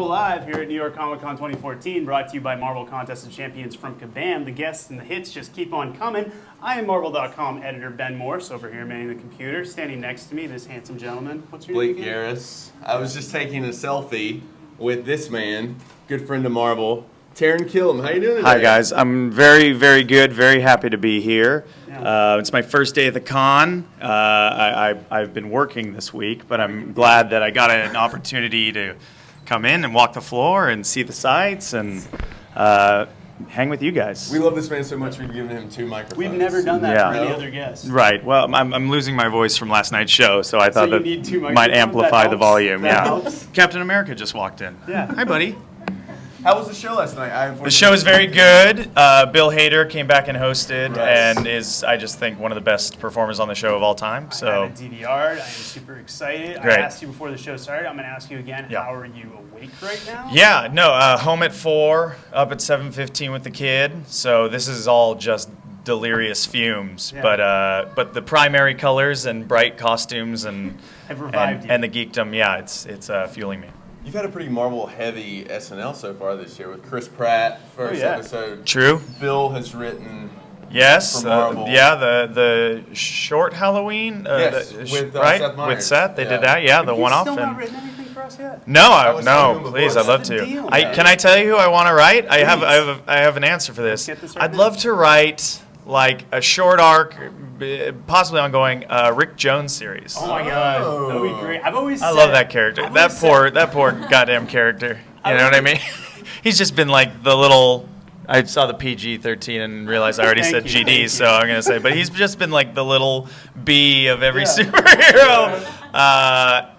Marvel Live here at New York Comic Con 2014, brought to you by Marvel Contest of Champions from Kabam. The guests and the hits just keep on coming. I am Marvel.com editor Ben Morse, over here manning the computer. Standing next to me, this handsome gentleman. What's your name Blake again? Garris. I was just taking a selfie with this man, good friend of Marvel, Taran Killam. How you doing today? Hi guys, I'm very, very good. Very happy to be here. It's my first day at the con. I've been working this week, but I'm glad that I got an opportunity to come in and walk the floor and see the sights and hang with you guys. We love this man so much we've given him 2 microphones. We've never done that Yeah. for any other guest. Right. Well, I'm losing my voice from last night's show, so I thought you that need 2 might microphones? amplify That the helps? volume. That Yeah. helps? Captain America just walked in. Yeah. Hi, buddy. How was the show last night? The show is very good. Bill Hader came back and hosted, Right. and is, I just think, one of the best performers on the show of all time. I So, had a DVR. I am super excited. Great. I asked you before the show started. I'm going to ask you again. Yeah. How are you awake right now? yeah, no, home at 4, up at 7:15 with the kid. So this is all just delirious fumes. Yeah. But the primary colors and bright costumes and Have revived you. and the geekdom, yeah, it's fueling me. You've had a pretty Marvel-heavy SNL so far this year with Chris Pratt, first yeah. episode. True. Bill has written... Yes, For Marvel. yeah, the short Halloween, Yes, with with, right Seth Meyers. with Seth, they Yeah. did that. Yeah, the Have you one-off. still not And written anything for us yet? no, was talking to him please, before. I'd love What's the to. deal, I man? can I tell you who I want to write? I have Please. I have an answer for this. Let's get this right I'd now. love to write like a short arc, possibly ongoing Rick Jones series. Oh my God, that would be great. I've always I said, love that character. I've That always poor goddamn character. You know what I mean? He's just been like the little. I saw the PG-13 and realized I already Thank said you, GD, thank so you. I'm gonna say. But he's just been like the little B of every Yeah. superhero.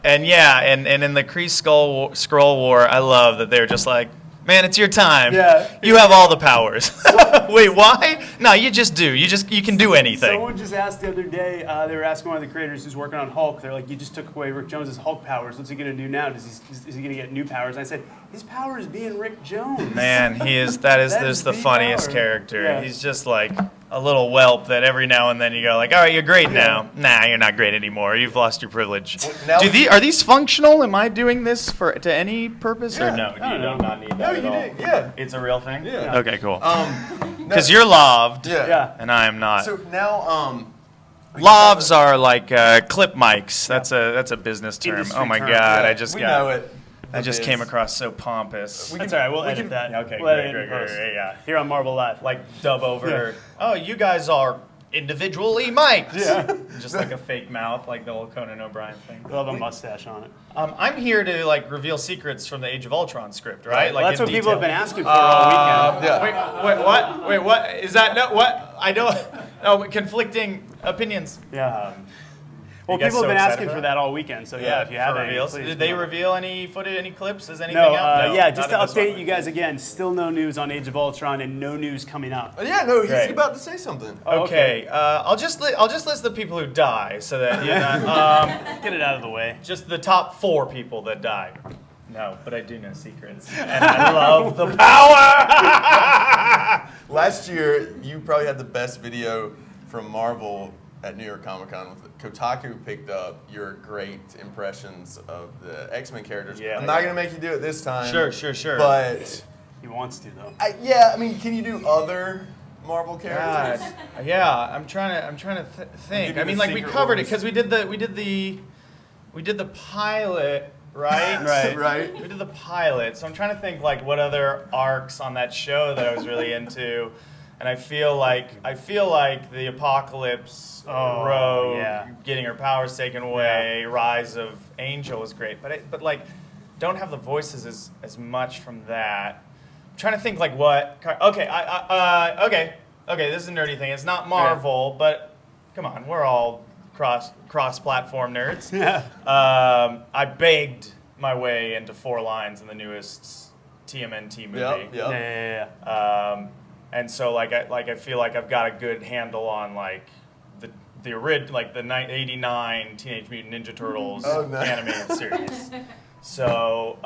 And yeah, and in the Kree Skrull War, I love that they're just like, man, it's your time. Yeah. You have all the powers. Wait, why? No, you just do. You can do anything. Someone just asked the other day, they were asking one of the creators who's working on Hulk, they're like, you just took away Rick Jones' Hulk powers. What's he going to do now? Is he going to get new powers? And I said, his power is being Rick Jones. Man, that is the the funniest power. character. Yeah. He's just like a little whelp that every now and then you go like, all right, you're great now. Nah, you're not great anymore. You've lost your privilege. now- Are these functional? Am I doing this to any purpose or Yeah. no? I You don't do know. not need that No, at you all. did, yeah. It's a real thing? Yeah. Okay, cool. No, Because you're loved Yeah. and I am not. So now, Lavs are like clip mics. That's a business term. Industry Oh my term. god, yeah, I just we know got it. I just came across so pompous. That's all right, we'll we edit can- that. Okay, We'll edit great, it in post. yeah. Here on Marvel Live. Like dub over. Oh, you guys are individually mic'd. Yeah. Just like a fake mouth, like the old Conan O'Brien thing. We'll have a mustache on it. I'm here to like reveal secrets from the Age of Ultron script, right? Well, Like that's in what people have been detail. asking for all weekend. Yeah. Wait, what? Wait, what? Is that no? What? I don't. No, conflicting opinions. Yeah. Well, you guys people have so been excited asking for for that? that all weekend, so yeah, if you have For any, reveals. please Did they come on. reveal any footage, any clips? Is anything No, out? yeah, just to not in this update one. you guys again, still no news on Age of Ultron and no news coming up. Yeah, no, he's Great. about to say something. Okay, I'll just list the people who die, so that you know, Get it out of the way. just the top 4 people that die. No, but I do know secrets, and I love the power. Last year, you probably had the best video from Marvel at New York Comic Con. Kotaku picked up your great impressions of the X-Men characters. Yeah, I'm not going to make you do it this time. Sure. But, He wants to though. I mean, can you do other Marvel God, characters? yeah, I'm trying to think. Give I me mean, the like we secret covered it ones. because we did the pilot, right? Right. Right. We did the pilot, so I'm trying to think like what other arcs on that show that I was really into, and I feel like the Apocalypse Rogue, yeah. getting her powers taken away, Rise of Angel was great, but like don't have the voices as much from that. I'm trying to think like what. Okay, okay. This is a nerdy thing. It's not Marvel, but come on, we're all cross-platform nerds. Yeah. I begged my way into 4 lines in the newest TMNT movie. Yep. Yeah. And so I feel like I've got a good handle on like the original, like the 89 Teenage Mutant Ninja Turtles animated series. So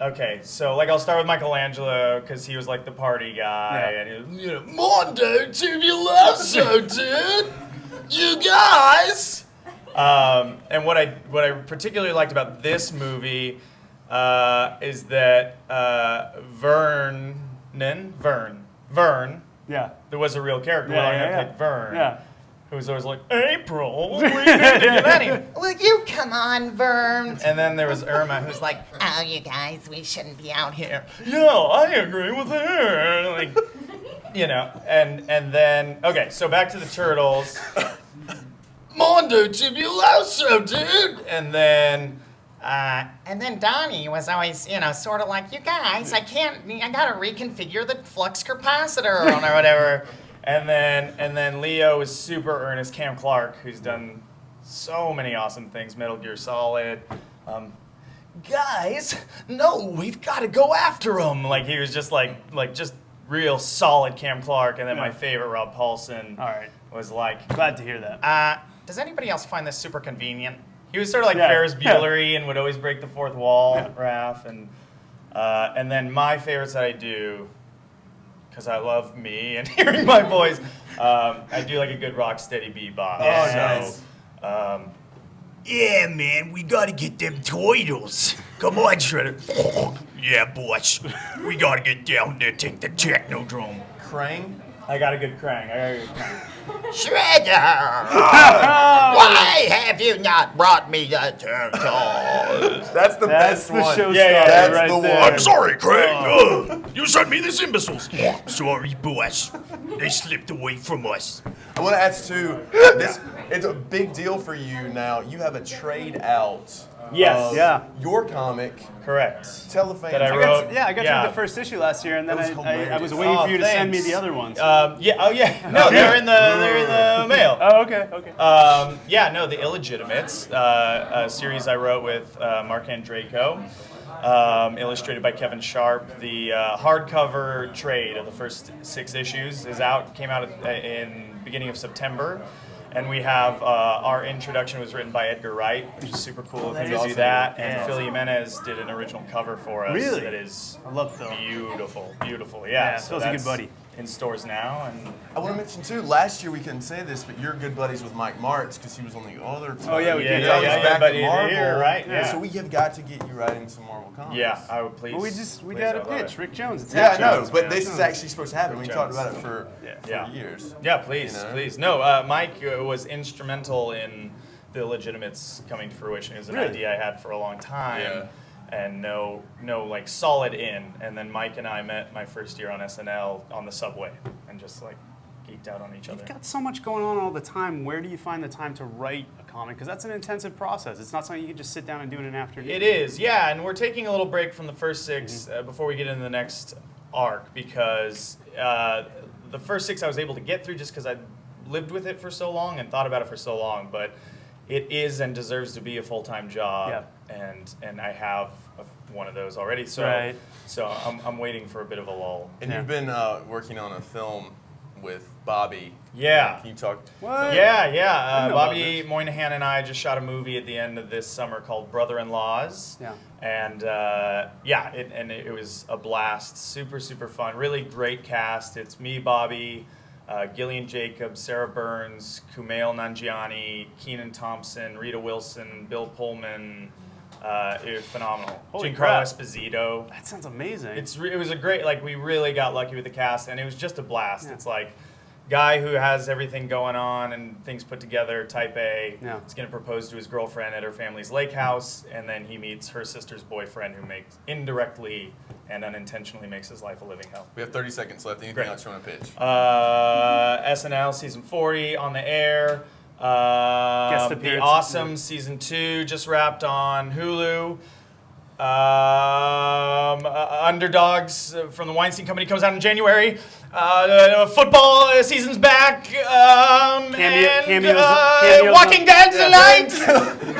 okay, so like I'll start with Michelangelo because he was like the party guy, and he was, Mondo Tubuloso, dude, you guys. And what I particularly liked about this movie is that Vern, Yeah. there was a real character. Yeah, I yeah, played Vern. Yeah. Who was always like, April, what are you doing to get any? Will you come on, Vern? And then there was Irma, who's like, Oh, you guys, we shouldn't be out here. no, I agree with her. Like, you know, and then, okay, so back to the Turtles. Mondo Tibuloso, dude! And then Donnie was always, sort of like, you guys, I gotta reconfigure the flux capacitor or whatever. And then Leo is super earnest. Cam Clark, who's done so many awesome things, Metal Gear Solid. Guys, no, we've got to go after him. Like he was just just real solid Cam Clark. And then my favorite, Rob Paulsen, All right. was like, Glad to hear that. Does anybody else find this super convenient? he was sort of like Yeah. Ferris Bueller-y and would always break the fourth wall, Raph. And then my favorites that I do, because I love me and hearing my voice, I do like a good rock steady bebop. Oh, So, nice. Yeah, man, we gotta get them turtles. Come on, Shredder. Yeah, boss. We gotta get down there, take the technodrome. Krang? I got a good Krang. Shredder! Why have you not brought me the turtles? That's the That's best the one. showstopper That's right the there. one. I'm sorry, Craig. You sent me these imbeciles. Sorry, boss. They slipped away from us. I want to ask too. It's a big deal for you now. You have a trade out. Yes. of Yeah. Your comic. Correct. Tell the fans. That I I wrote. got you the first issue last year, and then That was I was hilarious. waiting for you to send me thanks. the other ones. Yeah. No, they're in the mail. Oh, okay. The Illegitimates, a series I wrote with Mark Andraco, illustrated by Kevin Sharp. The hardcover trade of the first 6 issues came out in beginning of September. And we have our introduction was written by Edgar Wright, which is super cool of him to do that. And Phil Jimenez did an original cover for us. Really? That is I love Phil. beautiful. Yeah, So Phil's a good that's buddy. in stores now, and I want to mention too. Last year we couldn't say this, but you're good buddies with Mike Martz because he was on the other team. Oh, yeah, we Yeah, can't yeah, tell yeah, you. yeah, Back but at you're Marvel. here, right? Yeah. So we have got to get you writing some Marvel comics. yeah, I would please. Well, we please, got a I love pitch, it. Rick Jones. It's Yeah, I Rick know, Jones, but man. this is actually supposed to happen. We Jones. talked about it for Yeah. years. Yeah, please, You know? please. No, Mike was instrumental in the Illegitimates coming to fruition. It was an Really? idea I had for a long time, Yeah. and no like solid in. And then Mike and I met my first year on SNL on the subway, and just like geeked out on each other. You've got so much going on all the time. Where do you find the time to write a comic? Because that's an intensive process. It's not something you can just sit down and do in an afternoon. It is, yeah, and we're taking a little break from the first 6 before we get into the next arc because the first 6 I was able to get through just because I lived with it for so long and thought about it for so long, but it is and deserves to be a full-time job, and I have one of those already, so Right. so I'm waiting for a bit of a lull. And Yeah. you've been working on a film with Bobby. Yeah. Can you talk? What? Yeah. know about Bobby Moynihan and I just shot a movie at the end of this summer called Brother-in-Laws. Yeah. And it was a blast. Super, super fun. Really great cast. It's me, Bobby, Gillian Jacobs, Sarah Burns, Kumail Nanjiani, Keenan Thompson, Rita Wilson, Bill Pullman. It was phenomenal. Holy Giancarlo crap. Esposito. That sounds amazing. It was a great, we really got lucky with the cast, and it was just a blast. Yeah. It's like, guy who has everything going on and things put together, type A, Yeah. is going to propose to his girlfriend at her family's lake house, and then he meets her sister's boyfriend who makes, indirectly and unintentionally makes his life a living hell. We have 30 seconds left. Anything Great. else you want to pitch? SNL season 40 on the air. Guest The appearance. Awesome season 2 just wrapped on Hulu. Underdogs from the Weinstein Company comes out in January. Football season's back. Cameos on Walking Dead tonight.